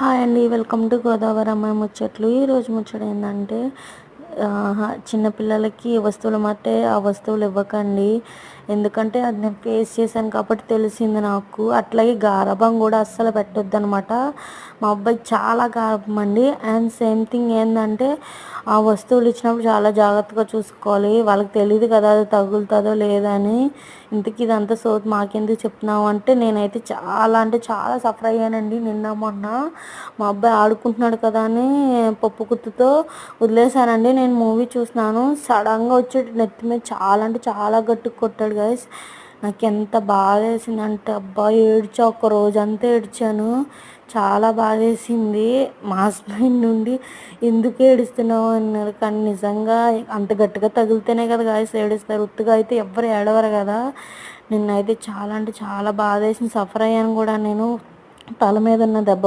Hi అండి. Welcome to Godavari అమ్మాయి ముచ్చట్లు. ఈరోజు ముచ్చట ఏంటంటే చిన్నపిల్లలకి ఏ వస్తువులు మట్టే ఆ వస్తువులు ఇవ్వకండి. ఎందుకంటే అది నేను ఫేస్ చేశాను కాబట్టి తెలిసింది నాకు. అట్లాగే గారాబం కూడా అస్సలు పెట్టొద్దనమాట. మా అబ్బాయికి చాలా గారాబం అండి. అండ్ సేమ్ థింగ్ ఏంటంటే ఆ వస్తువులు ఇచ్చినప్పుడు చాలా జాగ్రత్తగా చూసుకోవాలి. వాళ్ళకి తెలియదు కదా అది తగులుతుందో లేదని. ఇంతకీ ఇదంతా సోది మాకెందుకు చెప్తున్నావు అంటే నేనైతే చాలా అంటే చాలా సఫర్ అయ్యానండి నిన్న మొన్న. మా అబ్బాయి ఆడుకుంటున్నాడు కదా అని పప్పు గుత్తితో వదిలేశానండి. నేను మూవీ చూసినాను, సడన్గా వచ్చి నెత్తి మీద చాలా అంటే చాలా గట్టిగా కొట్టాడు గైస్. నాకు ఎంత బాధ వేసిందంటే అబ్బా ఏడ్చా, ఒక రోజంతా ఏడ్చాను. చాలా బాధ వేసింది. మా హస్బెండ్ నుండి ఎందుకు ఏడుస్తున్నావు అన్నారు, కానీ నిజంగా అంత గట్టిగా తగిలితేనే కదా గాయస్ ఏడుస్తారు, ఉత్తుగా అయితే ఎవ్వరు ఏడవరు కదా. నిన్నైతే చాలా అంటే చాలా బాధ వేసింది, సఫర్ అయ్యాను కూడా నేను. తల మీద ఉన్న దెబ్బ